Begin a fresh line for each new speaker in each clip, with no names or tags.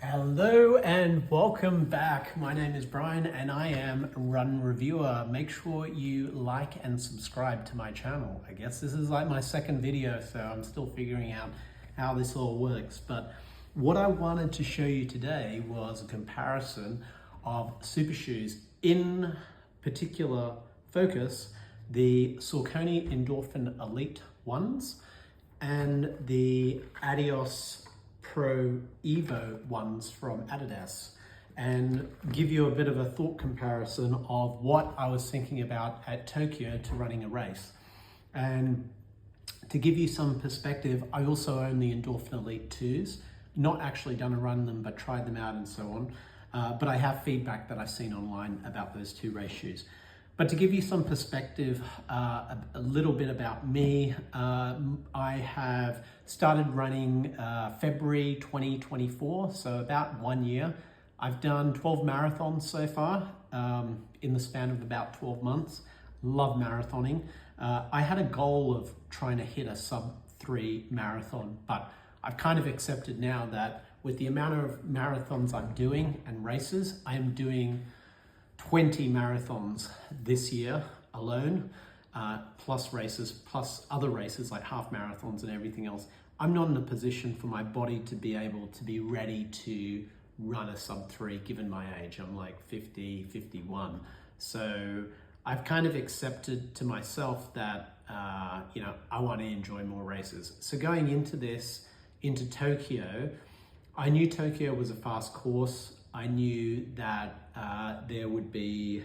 Hello and welcome back. My name is Brian and I am Run Reviewer. Make sure you like and subscribe to my channel. I guess this is like my second video, so I'm still figuring out how this all works. But what I wanted to show you today was a comparison of super shoes, in particular focus, the Saucony Endorphin Elite ones and the Adios Pro Evo ones from Adidas, and give you a bit of a thought comparison of what I was thinking about at Tokyo to running a race. And to give you some perspective, I also own the Endorphin Elite 2s, not actually done a run them, but tried them out and so on. But I have feedback that I've seen online about those two race shoes. But to give you some perspective, a little bit about me, I have started running February 2024, so about 1 year. I've done 12 marathons so far in the span of about 12 months. Love marathoning. I had a goal of trying to hit a sub-3 marathon, but I've kind of accepted now that with the amount of marathons I'm doing and races, I am doing 20 marathons this year alone, plus races, plus other races like half marathons and everything else. I'm not in a position for my body to be able to be ready to run a sub-3 given my age. I'm like 50, 51. So I've kind of accepted to myself that, I want to enjoy more races. So going into this, into Tokyo, I knew Tokyo was a fast course. I knew that there would be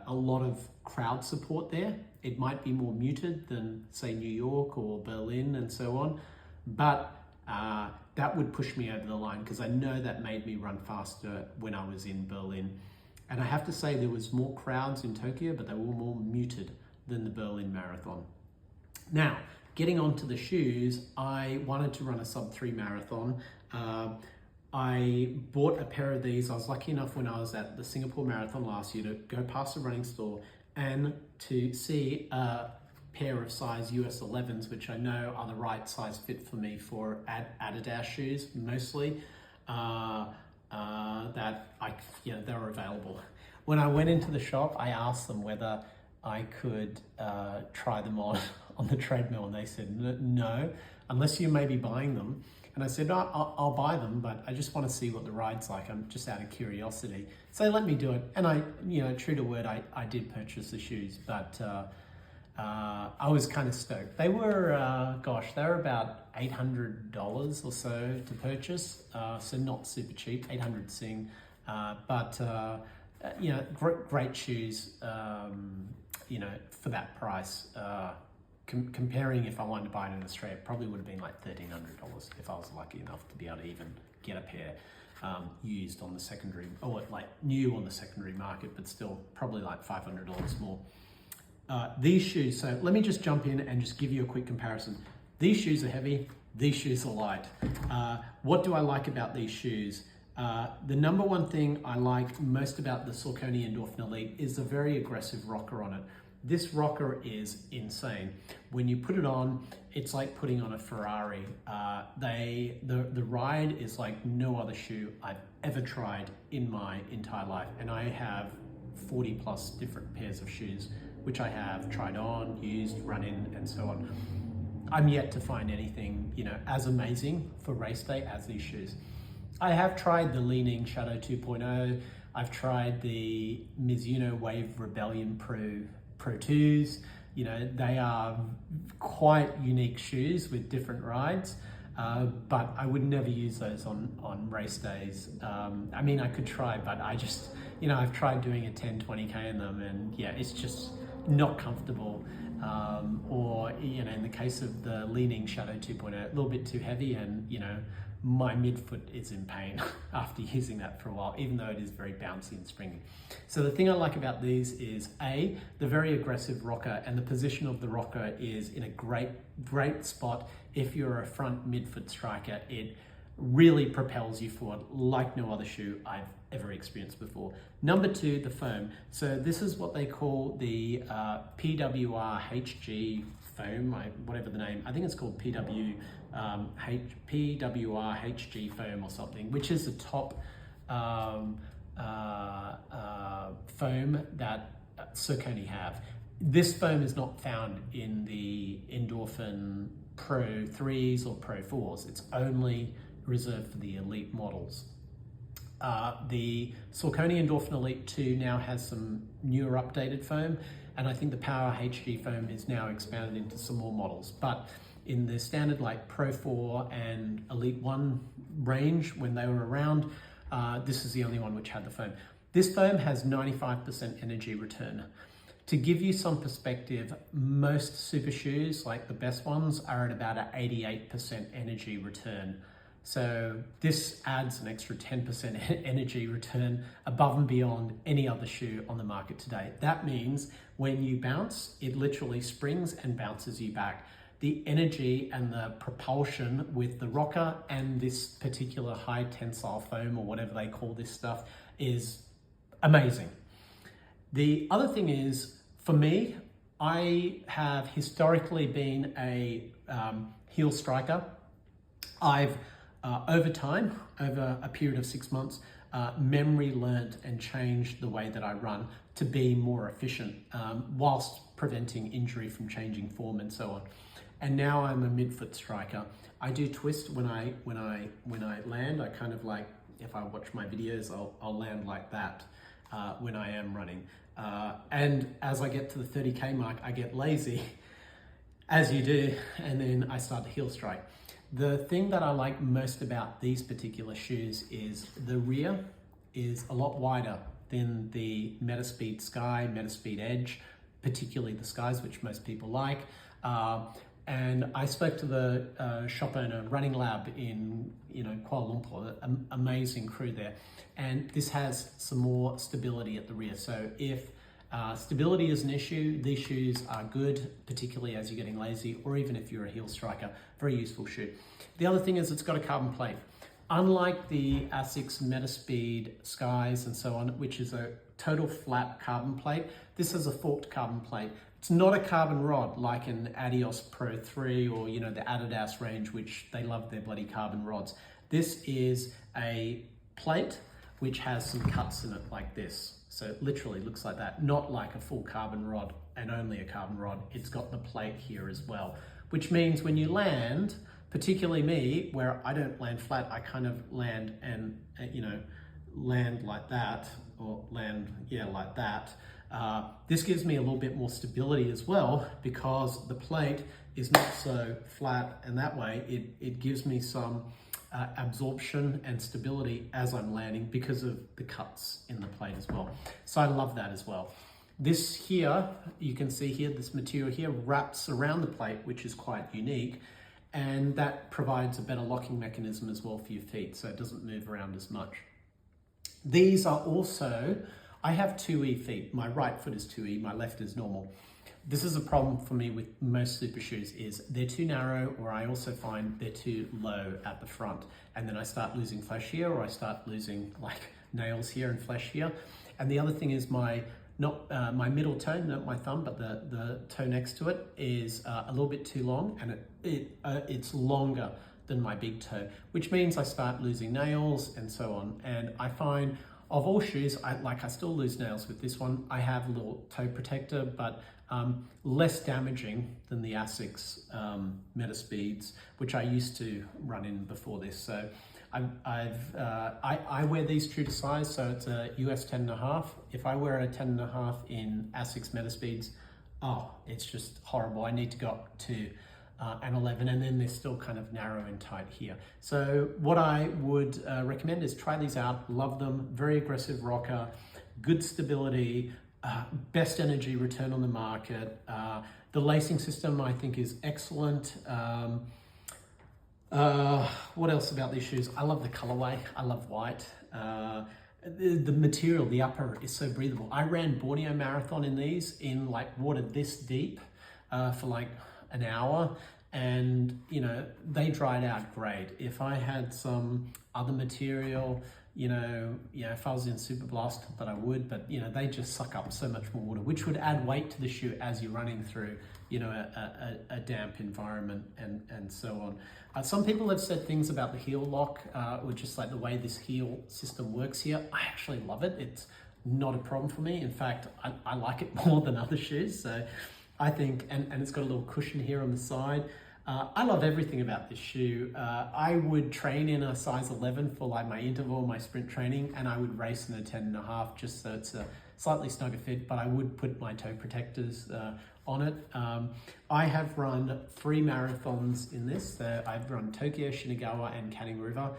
a lot of crowd support there. It might be more muted than, say, New York or Berlin and so on, but that would push me over the line because I know that made me run faster when I was in Berlin. And I have to say there was more crowds in Tokyo, but they were more muted than the Berlin Marathon. Now, getting onto the shoes, I wanted to run a sub-3 marathon. I bought a pair of these. I was lucky enough when I was at the Singapore Marathon last year to go past a running store and to see a pair of size US 11s, which I know are the right size fit for me for Adidas shoes, mostly, they're available. When I went into the shop, I asked them whether I could try them on the treadmill, and they said, no, unless you may be buying them. And I said, I'll buy them, but I just want to see what the ride's like. I'm just out of curiosity. So they let me do it. And I, true to word, I did purchase the shoes, but I was kind of stoked. They were, they were about $800 or so to purchase. So not super cheap, 800 Sing. Great shoes, for that price. Comparing if I wanted to buy it in Australia, it probably would have been like $1,300 if I was lucky enough to be able to even get a pair used on the secondary, or like new on the secondary market, but still probably like $500 more. These shoes, so let me just jump in and just give you a quick comparison. These shoes are heavy, these shoes are light. What do I like about these shoes? The number one thing I like most about the Saucony Endorphin Elite is the very aggressive rocker on it. This rocker is insane. When you put it on, it's like putting on a Ferrari. The ride is like no other shoe I've ever tried in my entire life. And I have 40 plus different pairs of shoes, which I have tried on, used, run in, and so on. I'm yet to find anything, as amazing for race day as these shoes. I have tried the Leaning Shadow 2.0. I've tried the Mizuno Wave Rebellion Pro 2s. They are quite unique shoes with different rides, but I would never use those on race days. I could try, but I just, I've tried doing a 10, 20K in them, and yeah, it's just not comfortable. In the case of the Leaning Shadow 2.0, a little bit too heavy, and my midfoot is in pain after using that for a while, even though it is very bouncy and springy. So the thing I like about these is the very aggressive rocker, and the position of the rocker is in a great spot. If you're a front midfoot striker, it really propels you forward like no other shoe I've ever experienced before. Number two, the foam. So this is what they call the PWR HG foam, whatever the name. I think it's called PW PWR HG foam or something, which is the top foam that Saucony have. This foam is not found in the Endorphin Pro 3s or Pro 4s. It's only reserved for the elite models. The Saucony Endorphin Elite 2 now has some newer updated foam, and I think the Power HG foam is now expanded into some more models. But in the standard like Pro 4 and Elite 1 range, when they were around, this is the only one which had the foam. This foam has 95% energy return. To give you some perspective, most super shoes, like the best ones, are at about an 88% energy return. So this adds an extra 10% energy return above and beyond any other shoe on the market today. That means when you bounce, it literally springs and bounces you back. The energy and the propulsion with the rocker and this particular high tensile foam, or whatever they call this stuff, is amazing. The other thing is, for me, I have historically been a heel striker. I've over time, over a period of 6 months, memory learnt and changed the way that I run to be more efficient, whilst preventing injury from changing form and so on. And now I'm a midfoot striker. I do twist when I land. I kind of like, if I watch my videos, I'll land like that when I am running. And as I get to the 30K mark, I get lazy, as you do, and then I start to heel strike. The thing that I like most about these particular shoes is the rear is a lot wider than the Metaspeed Sky, Metaspeed Edge, particularly the Skies, which most people like. And I spoke to the shop owner, Running Lab in Kuala Lumpur, amazing crew there. And this has some more stability at the rear. So if stability is an issue, these shoes are good, particularly as you're getting lazy, or even if you're a heel striker, very useful shoe. The other thing is it's got a carbon plate. Unlike the Asics Metaspeed Skies and so on, which is a total flat carbon plate, this is a forked carbon plate. It's not a carbon rod like an Adios Pro 3 or the Adidas range, which they love their bloody carbon rods. This is a plate which has some cuts in it like this. So it literally looks like that, not like a full carbon rod and only a carbon rod. It's got the plate here as well, which means when you land, particularly me, where I don't land flat, I kind of land and, land like that, or land, like that. This gives me a little bit more stability as well, because the plate is not so flat, and that way it gives me some absorption and stability as I'm landing because of the cuts in the plate as well. So I love that as well. This here, you can see here, this material here wraps around the plate, which is quite unique, and that provides a better locking mechanism as well for your feet, so it doesn't move around as much. These are also, I have 2E feet. My right foot is 2E, my left is normal. This is a problem for me with most super shoes, is they're too narrow, or I also find they're too low at the front. And then I start losing flesh here, or I start losing like nails here and flesh here. And the other thing is my middle toe, not my thumb, but the toe next to it is a little bit too long, and it's longer than my big toe, which means I start losing nails and so on. And I find of all shoes, I still lose nails with this one. I have a little toe protector, but less damaging than the Asics Metaspeeds, which I used to run in before this. So I wear these true to size, so it's a US 10.5. If I wear a 10.5 in Asics Metaspeeds, it's just horrible. I need to go up to an 11, and then they're still kind of narrow and tight here. So what I would recommend is try these out. Love them. Very aggressive rocker, good stability, best energy return on the market. The lacing system I think is excellent. What else about these shoes? I love the colorway. I love white. The material, the upper is so breathable. I ran Borneo Marathon in these in like water this deep for like an hour, and they dried out great. If I had some other material, if I was in Super Blast, but I would, but they just suck up so much more water, which would add weight to the shoe as you're running through you know, a damp environment and so on. Some people have said things about the heel lock, or just like the way this heel system works here. I actually love it. It's not a problem for me. In fact, I like it more than other shoes. So I think, and it's got a little cushion here on the side. I love everything about this shoe. I would train in a size 11 for like my interval, my sprint training, and I would race in a 10.5 just so it's a slightly snugger fit, but I would put my toe protectors on it. I have run 3 marathons in this. So I've run Tokyo, Shinagawa, and Canning River.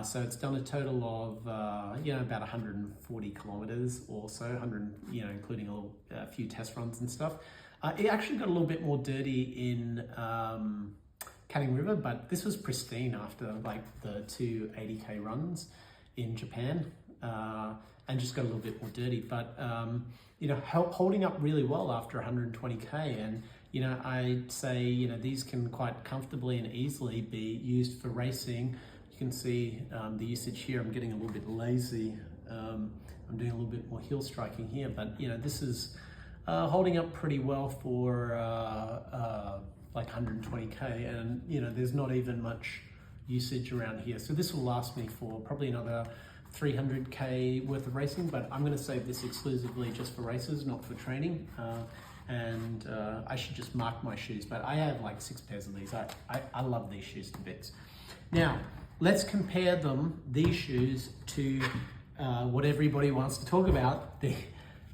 So it's done a total of, you know, about 140 kilometers or so, 100, you know, including a few test runs and stuff. It actually got a little bit more dirty in Canning River, but this was pristine after like the 2 80K runs in Japan, and just got a little bit more dirty. But you know, holding up really well after 120K, and you know, I'd say, you know, these can quite comfortably and easily be used for racing. You can see the usage here. I'm getting a little bit lazy. I'm doing a little bit more heel striking here, but you know, this is holding up pretty well for like 120K, and you know, there's not even much usage around here. So this will last me for probably another 300K worth of racing, but I'm going to save this exclusively just for races, not for training. And I should just mark my shoes, but I have like 6 pairs of these. I love these shoes to bits. Now, let's compare these shoes to what everybody wants to talk about,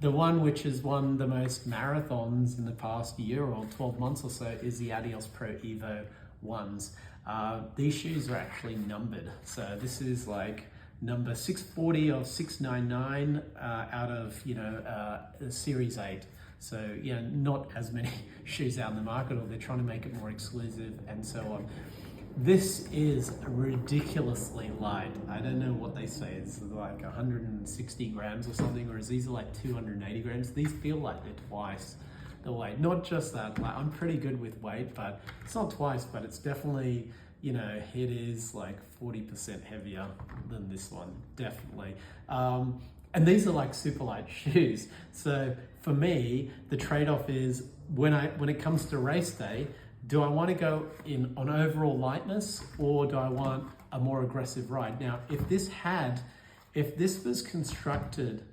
the one which has won the most marathons in the past year or 12 months or so is the Adios Pro Evo 1s. These shoes are actually numbered. So this is like number 640 or 699 out of, you know, Series 8. So, yeah, not as many shoes out in the market, or they're trying to make it more exclusive and so on. This is ridiculously light. I don't know what they say. It's like 160 grams or something, whereas these are like 280 grams. These feel like they're twice the weight. Not just that, like I'm pretty good with weight, but it's not twice, but it's definitely, you know, it is like 40% heavier than this one, definitely. And these are like super light shoes. So for me, the trade-off is when it comes to race day, do I want to go in on overall lightness, or do I want a more aggressive ride? Now, if this was constructed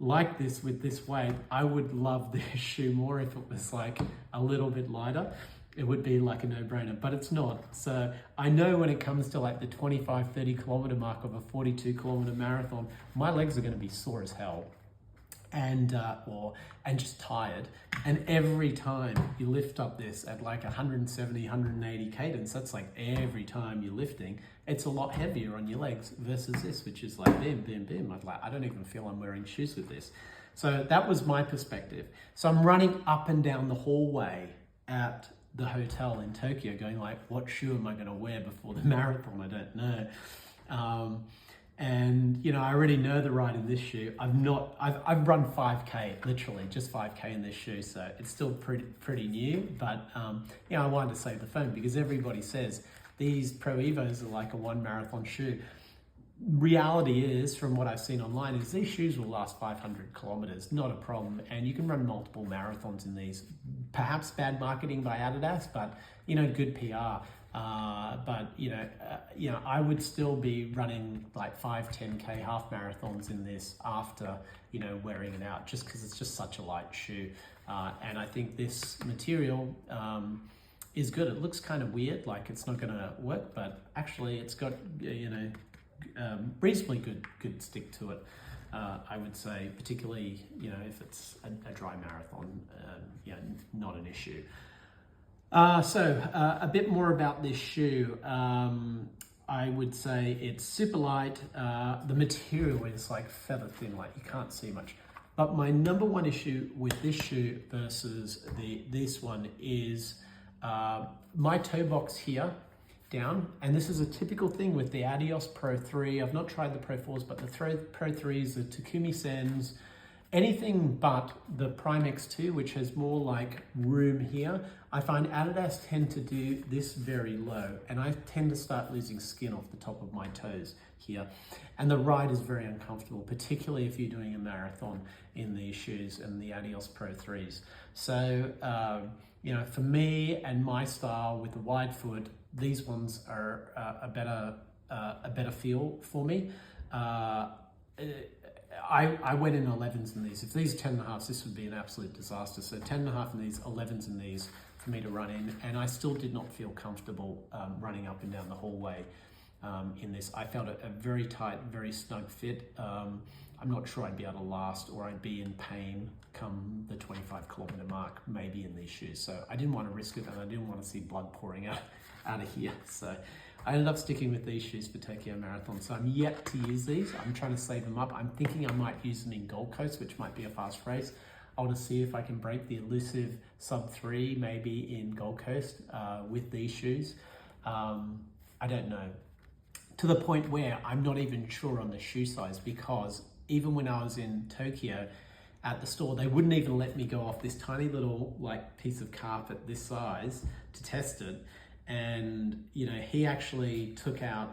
like this with this weight, I would love this shoe more. If it was like a little bit lighter, it would be like a no-brainer, but it's not. So I know when it comes to like the 25, 30 kilometer mark of a 42 kilometer marathon, my legs are going to be sore as hell. And just tired. And every time you lift up this at like 170, 180 cadence, that's like every time you're lifting, it's a lot heavier on your legs versus this, which is like boom, boom, boom. I don't even feel I'm wearing shoes with this. So that was my perspective. So I'm running up and down the hallway at the hotel in Tokyo going like, what shoe am I going to wear before the marathon? I don't know. And you know, I already know the ride in this shoe. I've run 5K, literally just 5K in this shoe, so it's still pretty new. But you know, I wanted to save the phone because everybody says these Pro Evos are like a 1 marathon shoe. Reality is, from what I've seen online, is these shoes will last 500 kilometers, not a problem, and you can run multiple marathons in these. Perhaps bad marketing by Adidas, but you know, good PR. But you know, I would still be running like 5, 10K half marathons in this after, you know, wearing it out, just because it's just such a light shoe. And I think this material is good. It looks kind of weird, like it's not going to work, but actually it's got, you know, reasonably good stick to it. I would say, particularly, you know, if it's a dry marathon, yeah, not an issue. So a bit more about this shoe. I would say it's super light. The material is like feather thin, like you can't see much. But my number one issue with this shoe versus this one is my toe box here down. And this is a typical thing with the Adios Pro 3. I've not tried the Pro 4s, but the Pro 3s, the Takumi Sens, anything but the Prime X2, which has more like room here. I find Adidas tend to do this very low, and I tend to start losing skin off the top of my toes here. And the ride is very uncomfortable, particularly if you're doing a marathon in these shoes and the Adios Pro 3s. So you know, for me and my style with the wide foot, these ones are a better feel for me. I went in 11s in these. If these are 10.5s, this would be an absolute disaster. So 10.5 in these, 11s in these for me to run in, and I still did not feel comfortable running up and down the hallway in this. I felt a very tight, very snug fit. I'm not sure I'd be able to last, or I'd be in pain come the 25-kilometer mark, maybe in these shoes. So I didn't want to risk it, and I didn't want to see blood pouring out of here. So I ended up sticking with these shoes for Tokyo Marathon. So I'm yet to use these. I'm trying to save them up. I'm thinking I might use them in Gold Coast, which might be a fast race. I want to see if I can break the elusive sub-3 maybe in Gold Coast with these shoes. I don't know. To the point where I'm not even sure on the shoe size, because even when I was in Tokyo at the store, they wouldn't even let me go off this tiny little like piece of carpet this size to test it. And you know, he actually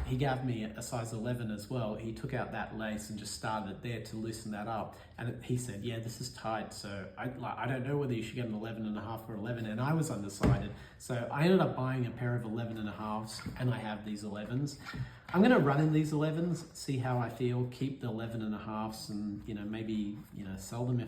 he gave me a size 11 as well. He took out that lace and just started it there to loosen that up. And he said, yeah, this is tight. So I don't know whether you should get an 11.5 or 11. And I was undecided. So I ended up buying a pair of 11.5s, and I have these 11s. I'm going to run in these 11s, see how I feel, keep the 11.5s, and you know, maybe, you know, sell them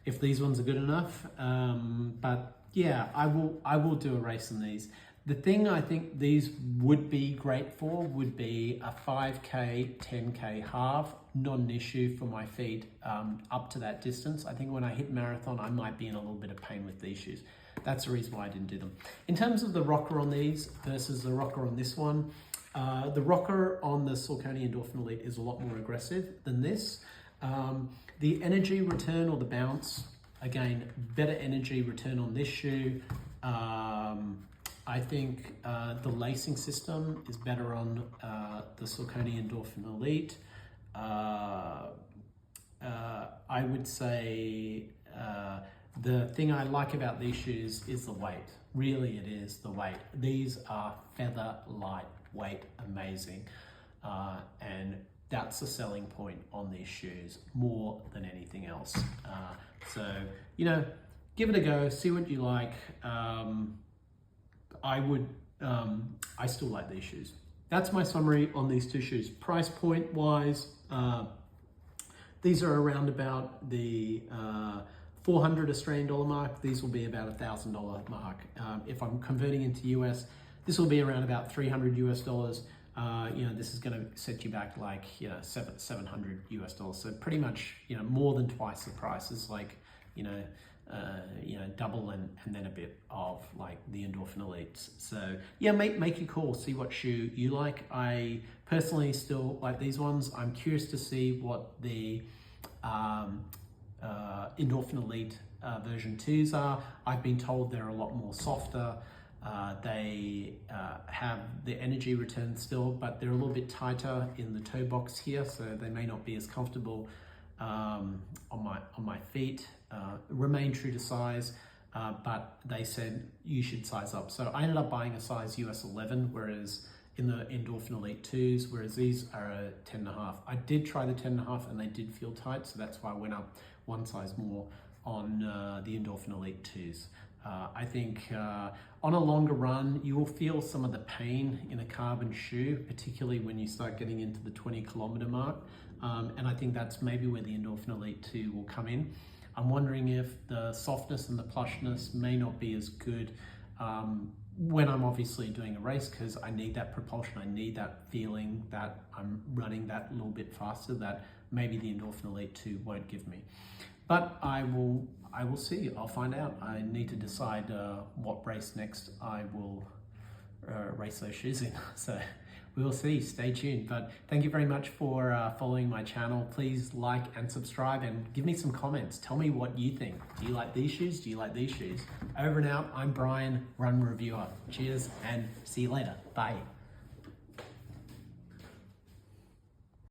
if these ones are good enough. But yeah, I will do a race in these. The thing I think these would be great for would be a 5K, 10K half, not an issue for my feet up to that distance. I think when I hit marathon, I might be in a little bit of pain with these shoes. That's the reason why I didn't do them. In terms of the rocker on these versus the rocker on this one, the rocker on the Saucony Endorphin Elite is a lot more aggressive than this. The energy return or the bounce, again, better energy return on this shoe. I think the lacing system is better on the Saucony Endorphin Elite. I would say the thing I like about these shoes is the weight. Really, it is the weight. These are feather light weight, amazing. And that's the selling point on these shoes more than anything else. So, you know, give it a go, see what you like. I still like these shoes. That's my summary on these two shoes. Price point wise, these are around about the 400 Australian dollar mark. These will be about $1,000 mark. If I'm converting into US, this will be around about 300 US dollars. You know, this is going to set you back like, you know, 700 US dollars. So pretty much, you know, more than twice the price is like, you know, double and then a bit of like the Endorphin Elites. So yeah, make your call, see what shoe you like. I personally still like these ones. I'm curious to see what the Endorphin Elite version 2s are. I've been told they're a lot more softer. They have the energy return still, but they're a little bit tighter in the toe box here, so they may not be as comfortable on my feet. Remain true to size, but they said you should size up. So I ended up buying a size US 11, whereas in the Endorphin Elite 2s, whereas these are a 10.5. I did try the 10.5 and they did feel tight, so that's why I went up one size more on the Endorphin Elite 2s. I think on a longer run, you will feel some of the pain in a carbon shoe, particularly when you start getting into the 20-kilometer mark. And I think that's maybe where the Endorphin Elite 2 will come in. I'm wondering if the softness and the plushness may not be as good when I'm obviously doing a race, because I need that propulsion, I need that feeling that I'm running that little bit faster that maybe the Endorphin Elite 2 won't give me. But I will see, I'll find out. I need to decide what race next I will race those shoes in. So we'll see, stay tuned. But thank you very much for following my channel. Please like and subscribe and give me some comments. Tell me what you think. Do you like these shoes? Do you like these shoes? Over and out, I'm Brian, Run Reviewer. Cheers and see you later. Bye.